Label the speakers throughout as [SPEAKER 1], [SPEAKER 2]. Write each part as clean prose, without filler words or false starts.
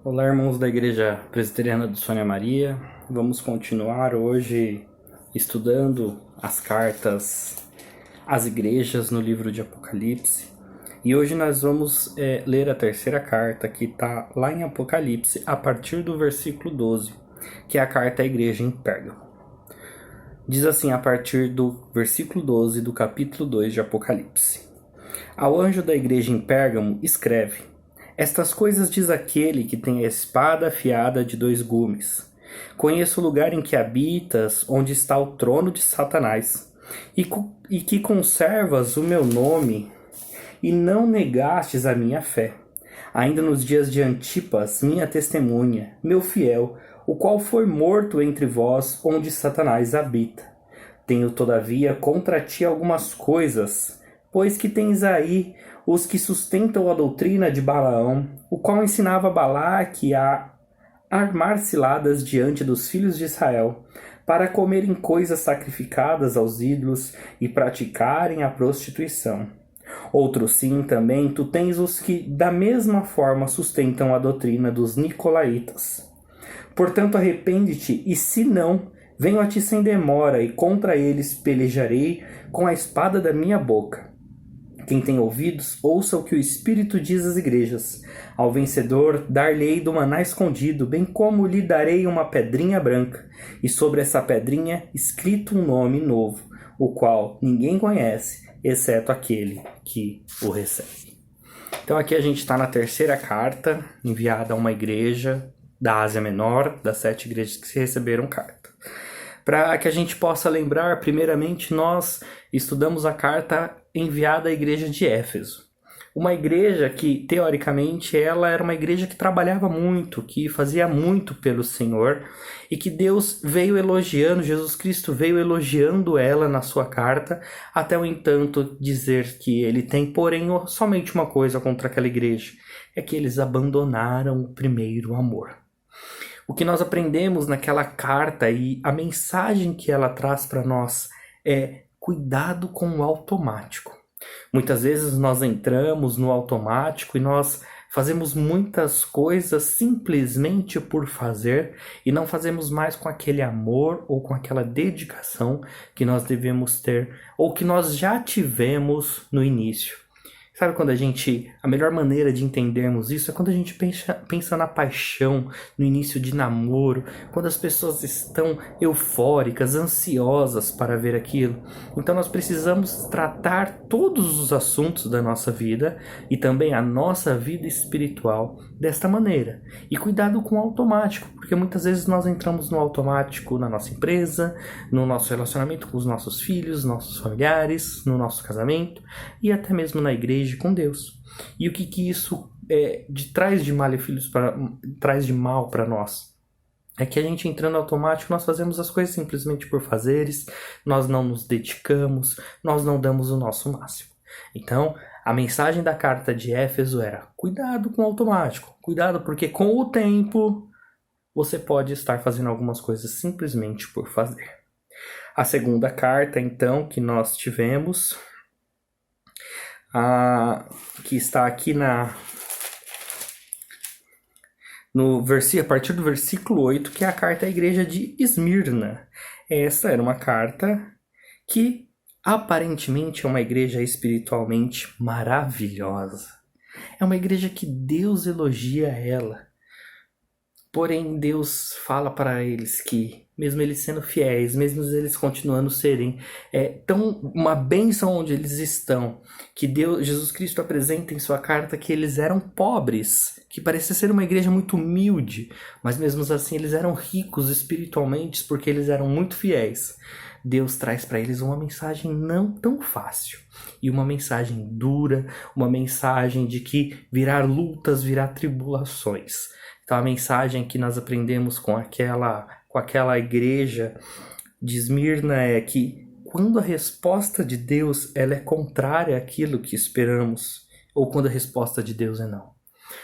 [SPEAKER 1] Olá, irmãos da Igreja Presbiteriana do Sônia Maria. Vamos continuar hoje estudando as cartas às igrejas no livro de Apocalipse. E hoje nós vamos ler a terceira carta, que está lá em Apocalipse, a partir do versículo 12, que é a carta à igreja em Pérgamo. Diz assim, a partir do versículo 12 do capítulo 2 de Apocalipse. Ao anjo da igreja em Pérgamo, escreve: Estas coisas diz aquele que tem a espada afiada de 2 gumes. Conheço o lugar em que habitas, onde está o trono de Satanás, e que conservas o meu nome, e não negastes a minha fé. Ainda nos dias de Antipas, minha testemunha, meu fiel, o qual foi morto entre vós, onde Satanás habita. Tenho, todavia, contra ti algumas coisas, pois que tens aí os que sustentam a doutrina de Balaão, o qual ensinava Balaque a armar ciladas diante dos filhos de Israel, para comerem coisas sacrificadas aos ídolos e praticarem a prostituição. Outro sim, também, tu tens os que da mesma forma sustentam a doutrina dos nicolaítas. Portanto, arrepende-te, e se não, venho a ti sem demora, e contra eles pelejarei com a espada da minha boca. Quem tem ouvidos, ouça o que o Espírito diz às igrejas. Ao vencedor, dar-lhe-ei do maná escondido, bem como lhe darei uma pedrinha branca, e sobre essa pedrinha escrito um nome novo, o qual ninguém conhece, exceto aquele que o recebe. Então aqui a gente está na terceira carta, enviada a uma igreja da Ásia Menor, das 7 igrejas que receberam carta. Para que a gente possa lembrar, primeiramente nós estudamos a carta enviada à igreja de Éfeso. Uma igreja que, teoricamente, ela era uma igreja que trabalhava muito, que fazia muito pelo Senhor, e que Deus veio elogiando, Jesus Cristo veio elogiando ela na sua carta, até o entanto dizer que ele tem, porém, somente uma coisa contra aquela igreja, é que eles abandonaram o primeiro amor. O que nós aprendemos naquela carta e a mensagem que ela traz para nós é cuidado com o automático. Muitas vezes nós entramos no automático e nós fazemos muitas coisas simplesmente por fazer e não fazemos mais com aquele amor ou com aquela dedicação que nós devemos ter ou que nós já tivemos no início. Sabe quando a melhor maneira de entendermos isso é quando a gente pensa na paixão, no início de namoro, quando as pessoas estão eufóricas, ansiosas para ver aquilo. Então nós precisamos tratar todos os assuntos da nossa vida e também a nossa vida espiritual desta maneira. E cuidado com o automático, porque muitas vezes nós entramos no automático na nossa empresa, no nosso relacionamento com os nossos filhos, nossos familiares, no nosso casamento e até mesmo na igreja com Deus. E o que isso traz de mal para nós? É que a gente entrando automático, nós fazemos as coisas simplesmente por fazeres, nós não nos dedicamos, nós não damos o nosso máximo. Então, a mensagem da carta de Éfeso era: cuidado com o automático, cuidado porque com o tempo você pode estar fazendo algumas coisas simplesmente por fazer. A segunda carta, então, que nós tivemos, que está aqui a partir do versículo 8, que é a carta à igreja de Esmirna. Essa era uma carta que aparentemente é uma igreja espiritualmente maravilhosa. É uma igreja que Deus elogia ela. Porém, Deus fala para eles que, mesmo eles sendo fiéis, mesmo eles continuando serem tão uma bênção onde eles estão, que Jesus Cristo apresenta em sua carta que eles eram pobres, que parecia ser uma igreja muito humilde, mas mesmo assim eles eram ricos espiritualmente porque eles eram muito fiéis. Deus traz para eles uma mensagem não tão fácil, e uma mensagem dura, uma mensagem de que virá lutas, virá tribulações. Então a mensagem que nós aprendemos com aquela igreja de Esmirna é que quando a resposta de Deus ela é contrária àquilo que esperamos, ou quando a resposta de Deus é não.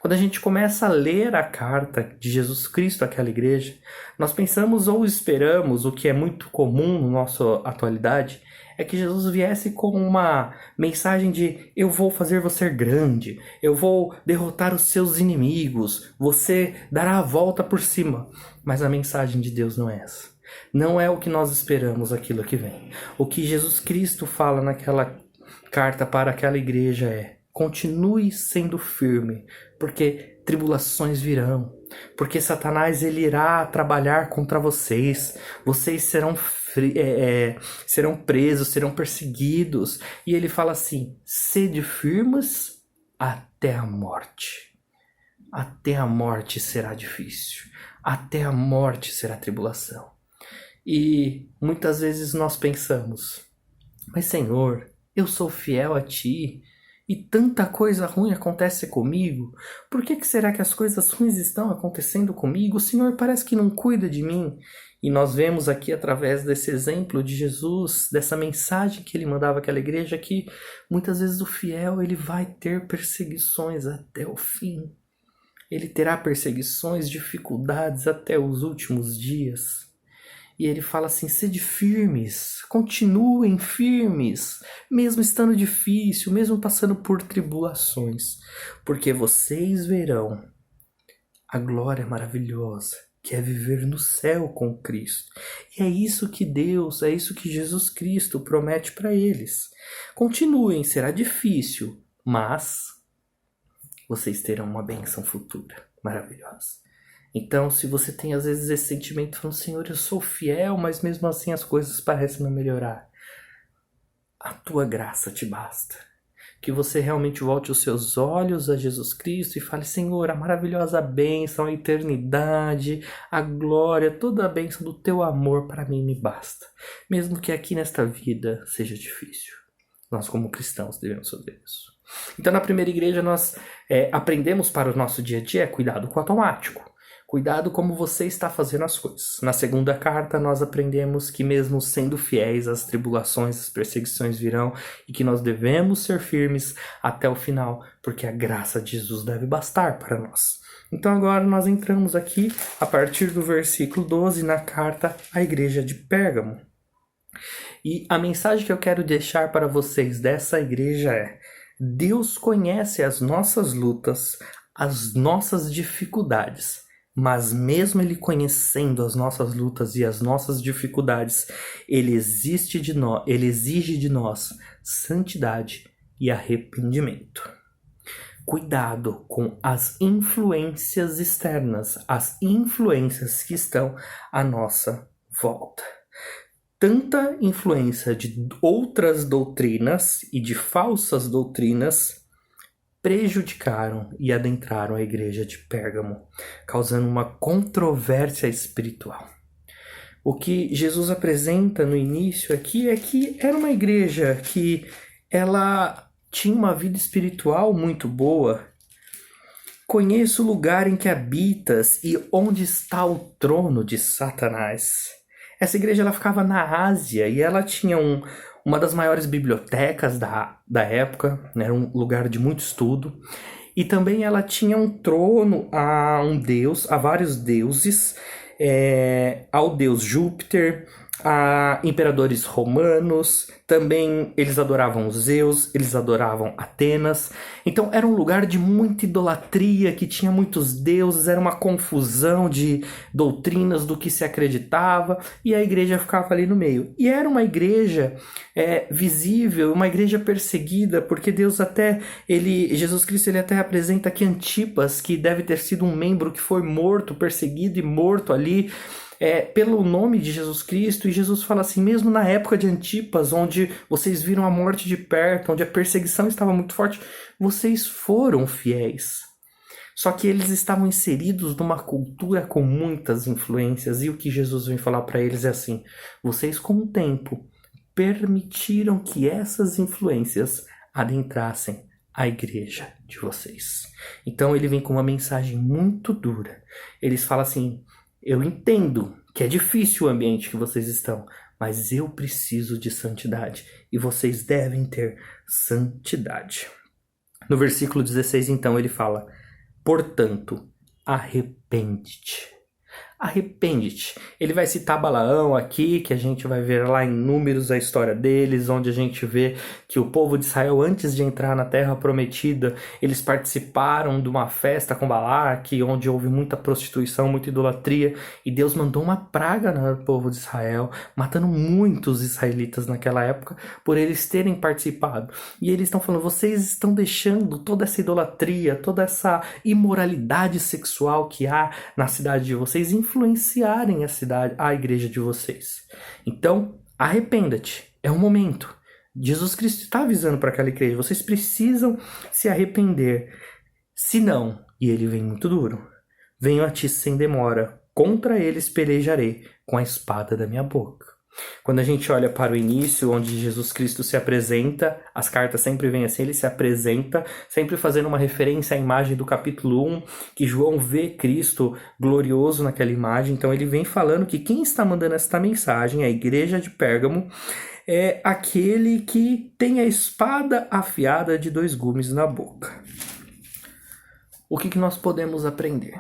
[SPEAKER 1] Quando a gente começa a ler a carta de Jesus Cristo àquela igreja, nós pensamos ou esperamos, o que é muito comum na nossa atualidade, é que Jesus viesse com uma mensagem de eu vou fazer você grande, eu vou derrotar os seus inimigos, você dará a volta por cima. Mas a mensagem de Deus não é essa. Não é o que nós esperamos aquilo que vem. O que Jesus Cristo fala naquela carta para aquela igreja é: continue sendo firme, porque tribulações virão, porque Satanás ele irá trabalhar contra vocês, vocês serão presos, serão perseguidos. E ele fala assim: sede firmes até a morte. Até a morte será difícil, até a morte será tribulação. E muitas vezes nós pensamos: mas Senhor, eu sou fiel a Ti, e tanta coisa ruim acontece comigo. Por que será que as coisas ruins estão acontecendo comigo? O Senhor parece que não cuida de mim. E nós vemos aqui, através desse exemplo de Jesus, dessa mensagem que ele mandava àquela igreja, que muitas vezes o fiel ele vai ter perseguições até o fim. Ele terá perseguições, dificuldades até os últimos dias. E ele fala assim: sede firmes, continuem firmes, mesmo estando difícil, mesmo passando por tribulações, porque vocês verão a glória maravilhosa que é viver no céu com Cristo. E é isso que Deus, é isso que Jesus Cristo promete para eles. Continuem, será difícil, mas vocês terão uma bênção futura maravilhosa. Então, se você tem às vezes esse sentimento falando: Senhor, eu sou fiel, mas mesmo assim as coisas parecem não melhorar, a tua graça te basta. Que você realmente volte os seus olhos a Jesus Cristo e fale: Senhor, a maravilhosa bênção, a eternidade, a glória, toda a bênção do teu amor para mim me basta. Mesmo que aqui nesta vida seja difícil. Nós como cristãos devemos fazer isso. Então, na primeira igreja nós aprendemos para o nosso dia a dia cuidado com o automático. Cuidado como você está fazendo as coisas. Na segunda carta, nós aprendemos que mesmo sendo fiéis, as tribulações, as perseguições virão e que nós devemos ser firmes até o final, porque a graça de Jesus deve bastar para nós. Então agora nós entramos aqui, a partir do versículo 12, na carta à igreja de Pérgamo. E a mensagem que eu quero deixar para vocês dessa igreja é: Deus conhece as nossas lutas, as nossas dificuldades. Mas mesmo Ele conhecendo as nossas lutas e as nossas dificuldades, Ele exige de nós santidade e arrependimento. Cuidado com as influências externas, as influências que estão à nossa volta. Tanta influência de outras doutrinas e de falsas doutrinas prejudicaram e adentraram a igreja de Pérgamo, causando uma controvérsia espiritual. O que Jesus apresenta no início aqui é que era uma igreja que ela tinha uma vida espiritual muito boa. Conheço o lugar em que habitas e onde está o trono de Satanás. Essa igreja ela ficava na Ásia e ela tinha uma das maiores bibliotecas da época, né? Era um lugar de muito estudo. E também ela tinha um trono a um deus, a vários deuses, ao deus Júpiter, a imperadores romanos. Também eles adoravam Zeus, eles adoravam Atenas. Então era um lugar de muita idolatria, que tinha muitos deuses, era uma confusão de doutrinas do que se acreditava, e a igreja ficava ali no meio. E era uma igreja visível, uma igreja perseguida, porque Jesus Cristo ele até apresenta aqui Antipas, que deve ter sido um membro que foi morto, perseguido e morto ali, pelo nome de Jesus Cristo. E Jesus fala assim: mesmo na época de Antipas, onde vocês viram a morte de perto, onde a perseguição estava muito forte, vocês foram fiéis. Só que eles estavam inseridos numa cultura com muitas influências, e o que Jesus vem falar para eles é assim: vocês com o tempo permitiram que essas influências adentrassem a igreja de vocês. Então ele vem com uma mensagem muito dura. Eles falam assim: eu entendo que é difícil o ambiente que vocês estão, mas eu preciso de santidade e vocês devem ter santidade. No versículo 16, então, ele fala: Portanto, arrepende-te. Arrepende-te. Ele vai citar Balaão aqui, que a gente vai ver lá em Números a história deles, onde a gente vê que o povo de Israel, antes de entrar na Terra Prometida, eles participaram de uma festa com Balaque, onde houve muita prostituição, muita idolatria, e Deus mandou uma praga no povo de Israel, matando muitos israelitas naquela época, por eles terem participado. E eles estão falando, vocês estão deixando toda essa idolatria, toda essa imoralidade sexual que há na cidade de vocês, influenciarem a igreja de vocês. Então, arrependa-te. É o momento. Jesus Cristo está avisando para aquela igreja. Vocês precisam se arrepender. Se não, e ele vem muito duro, venho a ti sem demora. Contra eles pelejarei com a espada da minha boca. Quando a gente olha para o início, onde Jesus Cristo se apresenta, as cartas sempre vêm assim, ele se apresenta, sempre fazendo uma referência à imagem do capítulo 1, que João vê Cristo glorioso naquela imagem. Então ele vem falando que quem está mandando esta mensagem, a igreja de Pérgamo, é aquele que tem a espada afiada de 2 gumes na boca. O que nós podemos aprender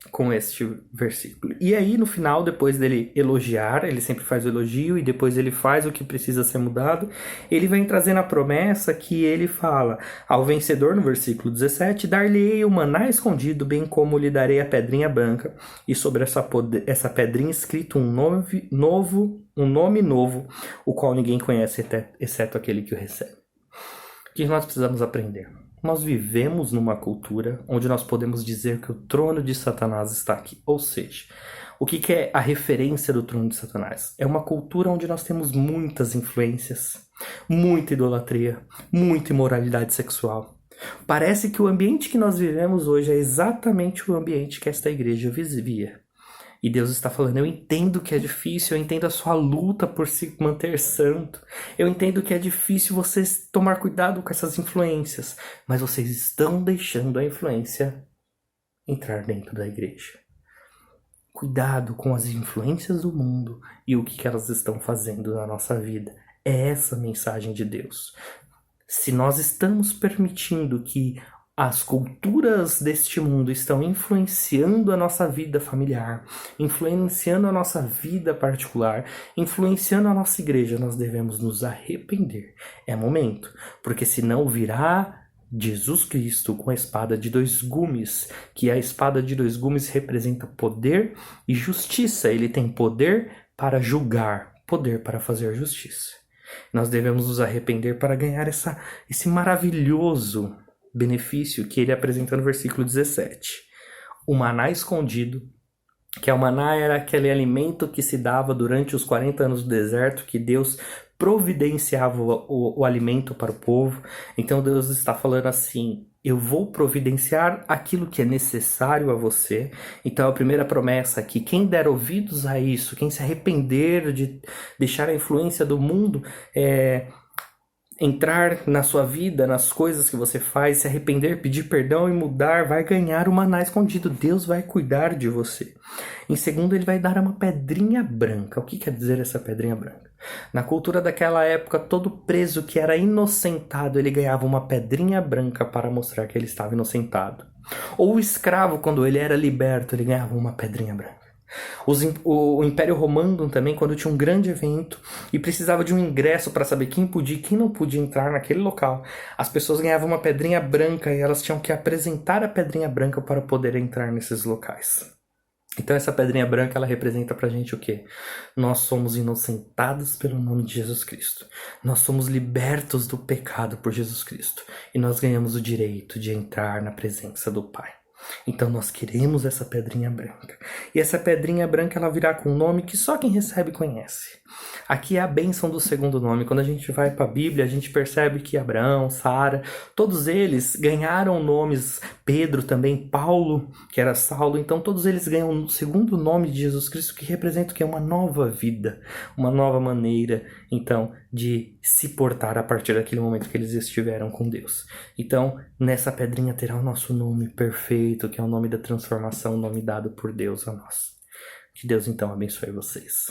[SPEAKER 1] com este versículo? E aí no final, depois dele elogiar, ele sempre faz o elogio e depois ele faz o que precisa ser mudado, ele vem trazendo a promessa que ele fala ao vencedor no versículo 17, dar-lhe-ei o maná escondido, bem como lhe darei a pedrinha branca, e sobre essa pedrinha escrito um nome novo, o qual ninguém conhece exceto aquele que o recebe. O que nós precisamos aprender? Nós vivemos numa cultura onde nós podemos dizer que o trono de Satanás está aqui. Ou seja, o que é a referência do trono de Satanás? É uma cultura onde nós temos muitas influências, muita idolatria, muita imoralidade sexual. Parece que o ambiente que nós vivemos hoje é exatamente o ambiente que esta igreja vivia. E Deus está falando, eu entendo que é difícil, eu entendo a sua luta por se manter santo, eu entendo que é difícil vocês tomar cuidado com essas influências, mas vocês estão deixando a influência entrar dentro da igreja. Cuidado com as influências do mundo e o que elas estão fazendo na nossa vida. É essa a mensagem de Deus. Se nós estamos permitindo que as culturas deste mundo estão influenciando a nossa vida familiar, influenciando a nossa vida particular, influenciando a nossa igreja, nós devemos nos arrepender. É momento, porque senão virá Jesus Cristo com a espada de 2 gumes, que a espada de 2 gumes representa poder e justiça. Ele tem poder para julgar, poder para fazer justiça. Nós devemos nos arrepender para ganhar esse maravilhoso benefício que ele apresenta no versículo 17. O maná escondido, que o maná era aquele alimento que se dava durante os 40 anos do deserto, que Deus providenciava o alimento para o povo. Então Deus está falando assim, eu vou providenciar aquilo que é necessário a você. Então a primeira promessa é que quem der ouvidos a isso, quem se arrepender de deixar a influência do mundo, entrar na sua vida, nas coisas que você faz, se arrepender, pedir perdão e mudar, vai ganhar o maná escondido. Deus vai cuidar de você. Em segundo, ele vai dar uma pedrinha branca. O que quer dizer essa pedrinha branca? Na cultura daquela época, todo preso que era inocentado, ele ganhava uma pedrinha branca para mostrar que ele estava inocentado. Ou o escravo, quando ele era liberto, ele ganhava uma pedrinha branca. O Império Romano também, quando tinha um grande evento e precisava de um ingresso para saber quem podia e quem não podia entrar naquele local, as pessoas ganhavam uma pedrinha branca e elas tinham que apresentar a pedrinha branca para poder entrar nesses locais. Então essa pedrinha branca, ela representa pra gente o quê? Nós somos inocentados pelo nome de Jesus Cristo. Nós somos libertos do pecado por Jesus Cristo. E nós ganhamos o direito de entrar na presença do Pai. Então nós queremos essa pedrinha branca. E essa pedrinha branca, ela virá com um nome que só quem recebe conhece. Aqui é a bênção do segundo nome. Quando a gente vai para a Bíblia, a gente percebe que Abraão, Sara, todos eles ganharam nomes. Pedro também, Paulo, que era Saulo. Então todos eles ganham o segundo nome de Jesus Cristo, que representa o que é uma nova vida, uma nova maneira, então, de se portar a partir daquele momento que eles estiveram com Deus. Então, nessa pedrinha terá o nosso nome perfeito, que é o nome da transformação, o nome dado por Deus a nós. Que Deus, então, abençoe vocês.